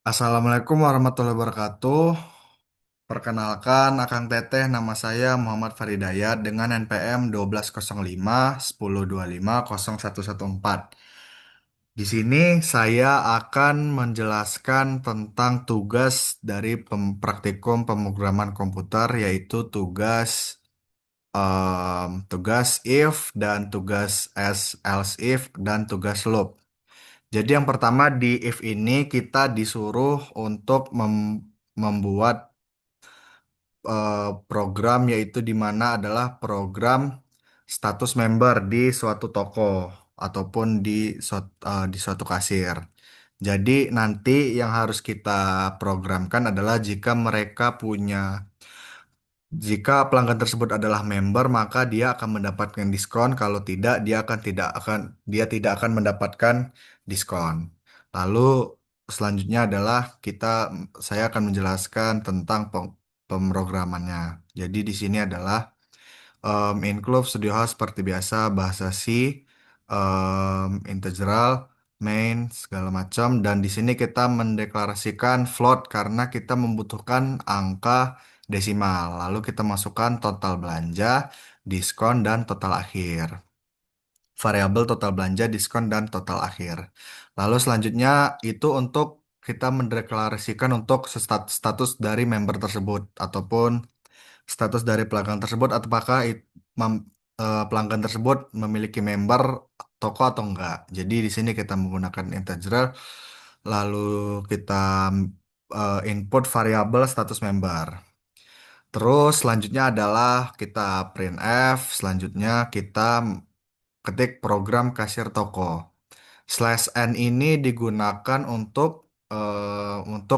Assalamualaikum warahmatullahi wabarakatuh. Perkenalkan, Akang Teteh, nama saya Muhammad Faridayat dengan NPM 1205 1025 0114. Di sini saya akan menjelaskan tentang tugas dari praktikum pemrograman komputer, yaitu tugas if dan tugas else if dan tugas loop. Jadi yang pertama di if ini kita disuruh untuk membuat program, yaitu di mana adalah program status member di suatu toko ataupun di suatu kasir. Jadi nanti yang harus kita programkan adalah jika pelanggan tersebut adalah member, maka dia akan mendapatkan diskon. Kalau tidak, dia tidak akan mendapatkan diskon. Lalu selanjutnya adalah saya akan menjelaskan tentang pemrogramannya. Jadi di sini adalah include studio house seperti biasa, bahasa C, integral, main, segala macam. Dan di sini kita mendeklarasikan float karena kita membutuhkan angka desimal. Lalu kita masukkan total belanja, diskon, dan total akhir. Variabel total belanja, diskon, dan total akhir. Lalu selanjutnya itu untuk kita mendeklarasikan untuk status dari member tersebut ataupun status dari pelanggan tersebut, apakah pelanggan tersebut memiliki member toko atau enggak. Jadi di sini kita menggunakan integer, lalu kita input variabel status member. Terus selanjutnya adalah kita printf, selanjutnya kita ketik program kasir toko. Slash n ini digunakan untuk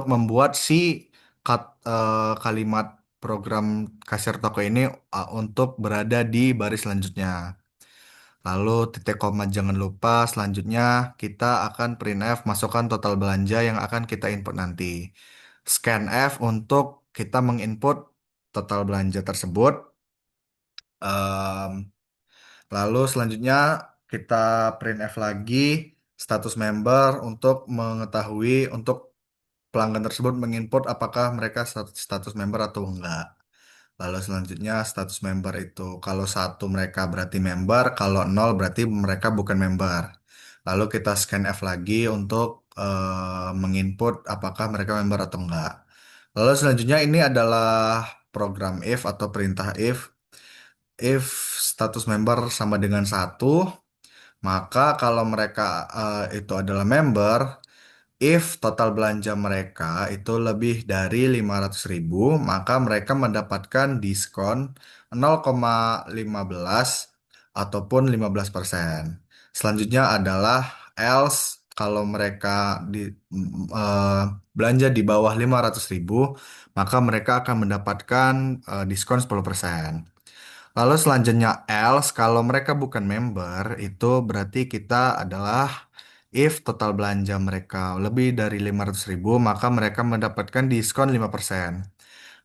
membuat kalimat program kasir toko ini untuk berada di baris selanjutnya. Lalu titik koma jangan lupa. Selanjutnya kita akan printf masukkan total belanja yang akan kita input nanti. Scanf untuk kita menginput total belanja tersebut. Em, Lalu selanjutnya kita printf lagi status member untuk mengetahui untuk pelanggan tersebut menginput apakah mereka status member atau enggak. Lalu selanjutnya status member itu kalau satu mereka berarti member, kalau nol berarti mereka bukan member. Lalu kita scanf lagi untuk menginput apakah mereka member atau enggak. Lalu selanjutnya ini adalah program if atau perintah if. If status member sama dengan satu, maka kalau mereka itu adalah member, if total belanja mereka itu lebih dari 500.000, maka mereka mendapatkan diskon 0,15 ataupun 15%. Selanjutnya adalah else kalau mereka eh, belanja di bawah 500.000, maka mereka akan mendapatkan diskon 10%. Lalu selanjutnya else, kalau mereka bukan member, itu berarti kita adalah if total belanja mereka lebih dari 500.000, maka mereka mendapatkan diskon 5%.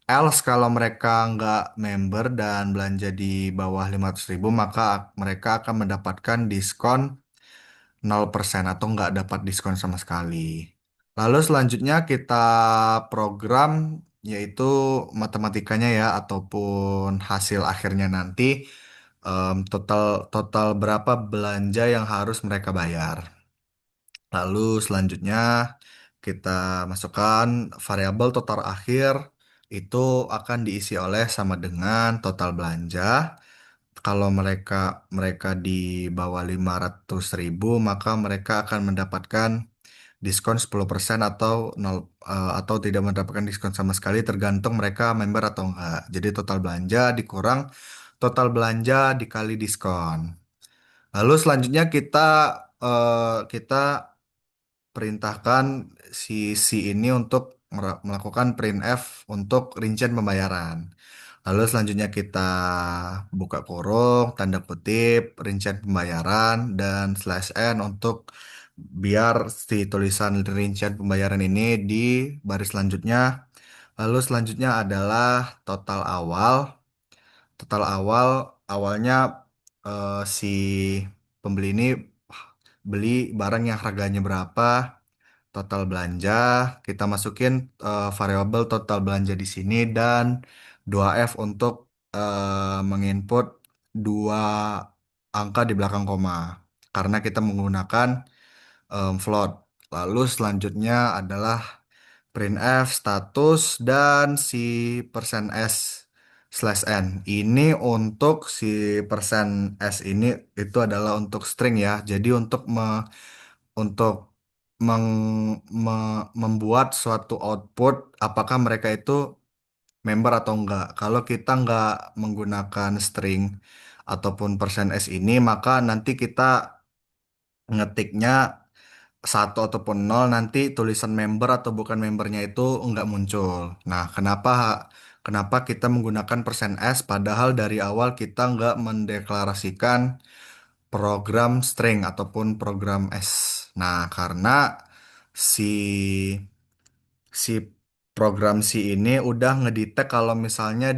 Else, kalau mereka nggak member dan belanja di bawah 500.000, maka mereka akan mendapatkan diskon 0% atau nggak dapat diskon sama sekali. Lalu selanjutnya kita program, yaitu matematikanya ya, ataupun hasil akhirnya nanti total total berapa belanja yang harus mereka bayar. Lalu selanjutnya kita masukkan variabel total akhir, itu akan diisi oleh sama dengan total belanja. Kalau mereka mereka di bawah 500.000, maka mereka akan mendapatkan diskon 10% atau nol, atau tidak mendapatkan diskon sama sekali, tergantung mereka member atau enggak. Jadi total belanja dikurang total belanja dikali diskon. Lalu selanjutnya kita perintahkan si ini untuk melakukan printf untuk rincian pembayaran. Lalu selanjutnya kita buka kurung, tanda kutip, rincian pembayaran, dan slash n untuk biar si tulisan rincian pembayaran ini di baris selanjutnya. Lalu selanjutnya adalah total awal. Total awal, awalnya si pembeli ini beli barang yang harganya berapa, total belanja, kita masukin variabel total belanja di sini dan 2F untuk menginput dua angka di belakang koma. Karena kita menggunakan float. Lalu selanjutnya adalah printf status dan si persen S slash n. Ini untuk si persen S ini itu adalah untuk string ya. Jadi untuk membuat suatu output apakah mereka itu member atau enggak. Kalau kita enggak menggunakan string ataupun persen S ini, maka nanti kita ngetiknya satu ataupun nol nanti tulisan member atau bukan membernya itu nggak muncul. Nah, kenapa kita menggunakan persen S padahal dari awal kita nggak mendeklarasikan program string ataupun program S. Nah, karena si si program si ini udah ngedetect kalau misalnya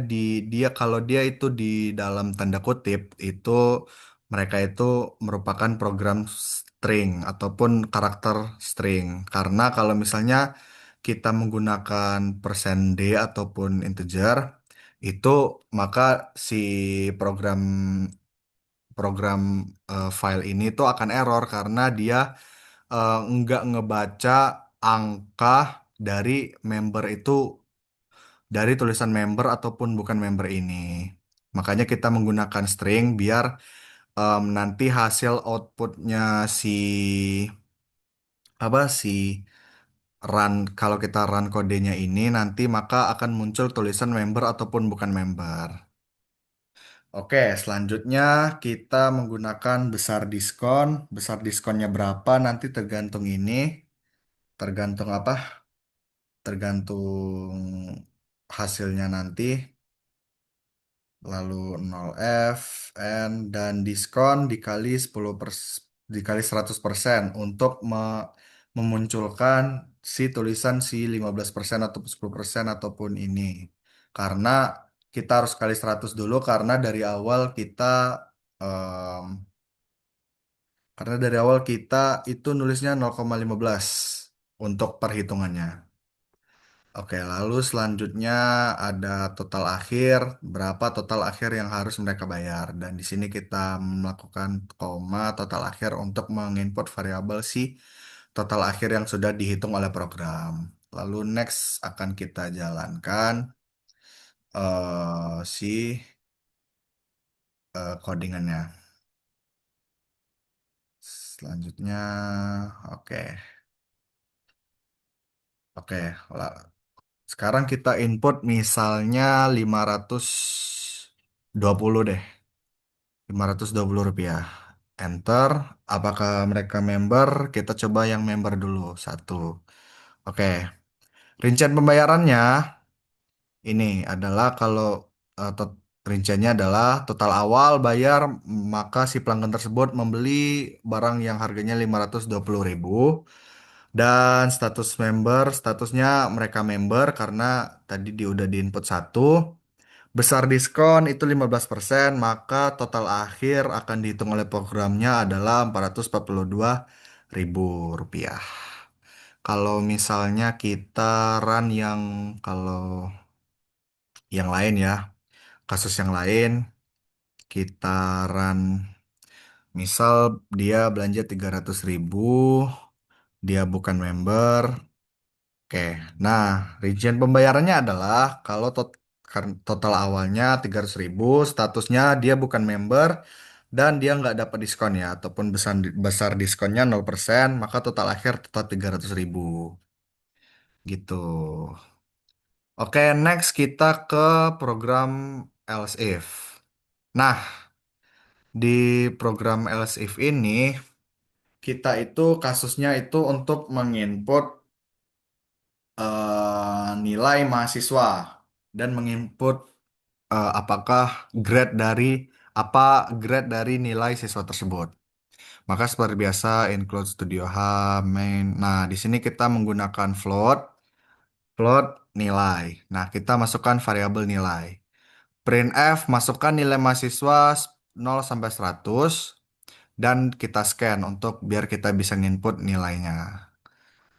kalau dia itu di dalam tanda kutip itu mereka itu merupakan program string ataupun karakter string. Karena kalau misalnya kita menggunakan persen %d ataupun integer itu maka si program program file ini tuh akan error karena dia nggak ngebaca angka dari member itu dari tulisan member ataupun bukan member ini. Makanya kita menggunakan string biar nanti hasil outputnya si apa sih run kalau kita run kodenya ini nanti maka akan muncul tulisan member ataupun bukan member. Oke, selanjutnya kita menggunakan besar diskon. Besar diskonnya berapa nanti tergantung ini. Tergantung apa? Tergantung hasilnya nanti. Lalu 0F, N, dan diskon dikali 10 dikali 100% untuk memunculkan si tulisan si 15% atau 10% ataupun ini. Karena kita harus kali 100 dulu em, karena dari awal kita itu nulisnya 0,15 untuk perhitungannya. Oke, lalu selanjutnya ada total akhir, berapa total akhir yang harus mereka bayar. Dan di sini kita melakukan koma total akhir untuk menginput variabel si total akhir yang sudah dihitung oleh program. Lalu next akan kita jalankan si codingannya. Selanjutnya, oke, oke. Sekarang kita input misalnya 520 deh. 520 rupiah. Enter. Apakah mereka member? Kita coba yang member dulu. Satu. Oke. Rincian pembayarannya ini adalah kalau rinciannya adalah total awal bayar maka si pelanggan tersebut membeli barang yang harganya 520 ribu dan status member statusnya mereka member karena tadi dia udah diinput satu. Besar diskon itu 15%, maka total akhir akan dihitung oleh programnya adalah 442 ribu rupiah. Kalau misalnya kita run kalau yang lain ya, kasus yang lain, kita run, misal dia belanja 300 ribu, dia bukan member. Oke, nah rincian pembayarannya adalah kalau total awalnya 300 ribu, statusnya dia bukan member, dan dia nggak dapat diskon ya, ataupun besar, besar diskonnya 0%, maka total akhir tetap 300 ribu. Gitu. Oke, next kita ke program else if. Nah, di program else if ini, kita itu kasusnya itu untuk menginput nilai mahasiswa dan menginput apakah grade dari apa grade dari nilai siswa tersebut. Maka seperti biasa include studio H, main. Nah, di sini kita menggunakan float nilai. Nah, kita masukkan variabel nilai. Printf masukkan nilai mahasiswa 0 sampai 100 dan kita scan untuk biar kita bisa input nilainya.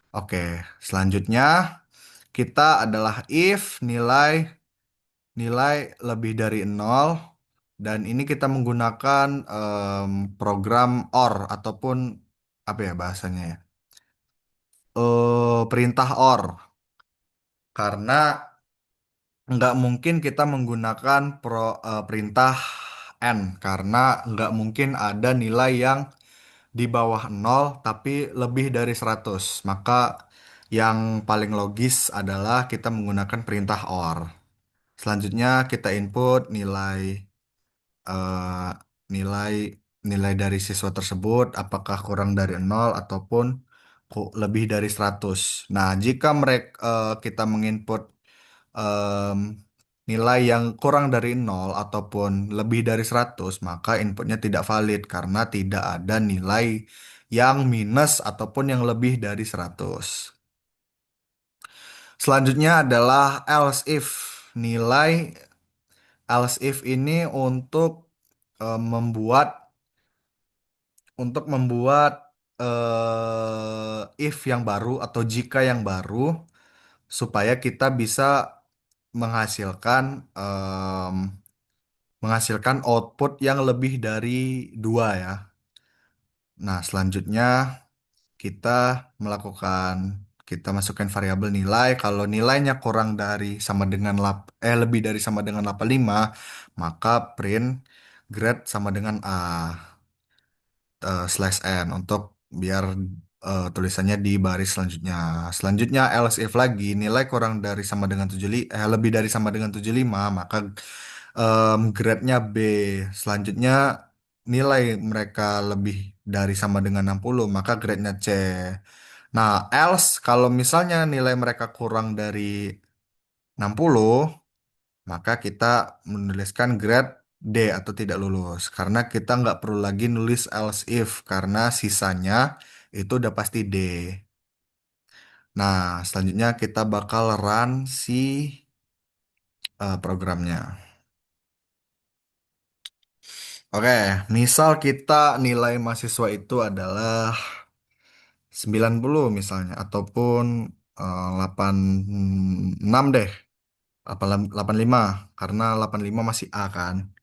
Oke, selanjutnya kita adalah if nilai nilai lebih dari nol dan ini kita menggunakan program OR ataupun apa ya bahasanya ya? Perintah OR karena nggak mungkin kita menggunakan perintah N karena nggak mungkin ada nilai yang di bawah nol tapi lebih dari 100. Maka yang paling logis adalah kita menggunakan perintah OR. Selanjutnya kita input eh, nilai nilai dari siswa tersebut apakah kurang dari nol ataupun lebih dari 100. Nah, jika mereka kita menginput em, nilai yang kurang dari nol ataupun lebih dari 100, maka inputnya tidak valid karena tidak ada nilai yang minus ataupun yang lebih dari 100. Selanjutnya adalah else if. Nilai else if ini membuat membuat if yang baru atau jika yang baru supaya kita bisa menghasilkan menghasilkan output yang lebih dari dua ya. Nah, selanjutnya kita melakukan kita masukkan variabel nilai. Kalau nilainya kurang dari sama dengan lebih dari sama dengan 85, maka print grade sama dengan A. Slash n untuk biar tulisannya di baris selanjutnya. Selanjutnya else if lagi nilai kurang dari sama dengan lebih dari sama dengan 75 maka grade-nya B. Selanjutnya nilai mereka lebih dari sama dengan 60 maka grade-nya C. Nah, else kalau misalnya nilai mereka kurang dari 60 maka kita menuliskan grade D atau tidak lulus. Karena kita nggak perlu lagi nulis else if, karena sisanya itu udah pasti D. Nah, selanjutnya kita bakal run si programnya. Oke, misal kita nilai mahasiswa itu adalah 90 misalnya, ataupun 86 deh, 85, karena 85 masih A kan.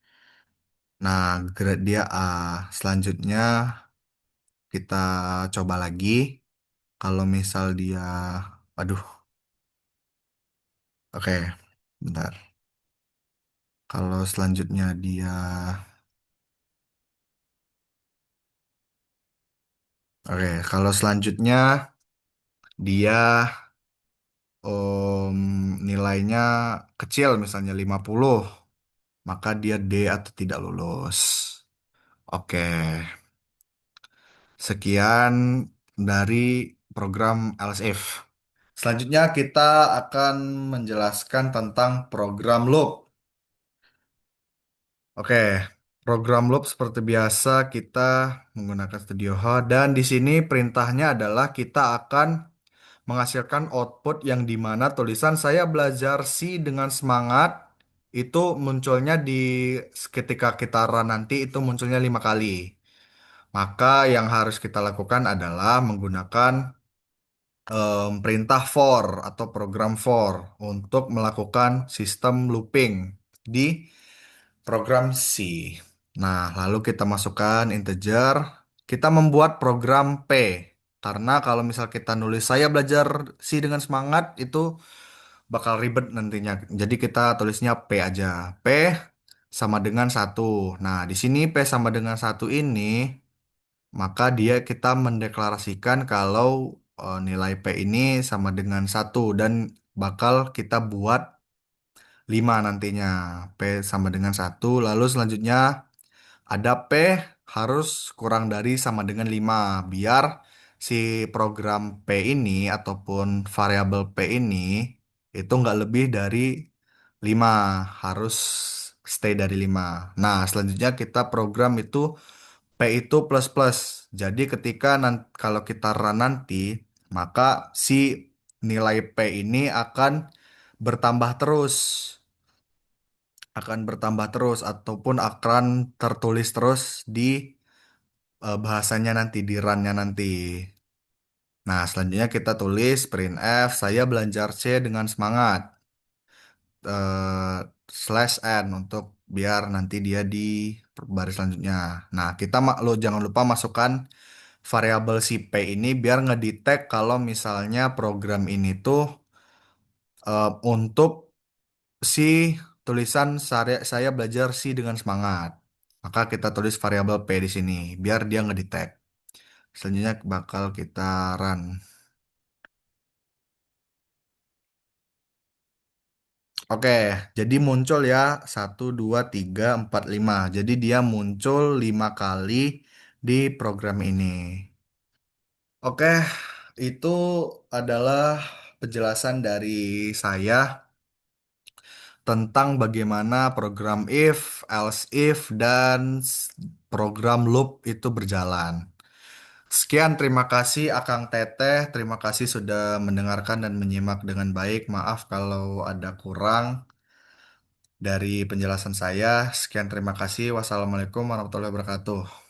Nah, grade dia A. Selanjutnya kita coba lagi. Kalau misal dia, aduh, oke, bentar. Kalau selanjutnya dia, oke, kalau selanjutnya dia nilainya kecil, misalnya 50, maka dia D atau tidak lulus. Oke, sekian dari program else if. Selanjutnya kita akan menjelaskan tentang program loop. Oke, program loop seperti biasa kita menggunakan Studio Hot dan di sini perintahnya adalah kita akan menghasilkan output yang dimana tulisan saya belajar C dengan semangat itu munculnya ketika kita run nanti itu munculnya 5 kali. Maka yang harus kita lakukan adalah menggunakan perintah for atau program for untuk melakukan sistem looping di program C. Nah, lalu kita masukkan integer. Kita membuat program P. Karena kalau misal kita nulis saya belajar C dengan semangat itu bakal ribet nantinya. Jadi kita tulisnya P aja. P sama dengan 1. Nah, di sini P sama dengan 1 ini maka dia kita mendeklarasikan kalau nilai P ini sama dengan 1 dan bakal kita buat 5 nantinya. P sama dengan 1. Lalu selanjutnya ada P harus kurang dari sama dengan 5 biar si program P ini ataupun variabel P ini itu nggak lebih dari 5 harus stay dari 5. Nah, selanjutnya kita program itu P itu plus plus. Jadi ketika kalau kita run nanti maka si nilai P ini bertambah terus bertambah terus ataupun akan tertulis terus di bahasanya nanti di runnya nanti. Nah, selanjutnya kita tulis printf saya belajar C dengan semangat. eh, Slash n untuk biar nanti dia di baris selanjutnya. Nah, lo jangan lupa masukkan variabel si P ini biar ngedetect kalau misalnya program ini tuh untuk si tulisan saya belajar si dengan semangat. Maka kita tulis variabel P di sini biar dia ngedetect. Selanjutnya bakal kita run. Oke, jadi muncul ya 1, 2, 3, 4, 5. Jadi dia muncul 5 kali di program ini. Oke, itu adalah penjelasan dari saya tentang bagaimana program if, else if, dan program loop itu berjalan. Sekian, terima kasih Akang Teteh. Terima kasih sudah mendengarkan dan menyimak dengan baik. Maaf kalau ada kurang dari penjelasan saya. Sekian, terima kasih. Wassalamualaikum warahmatullahi wabarakatuh.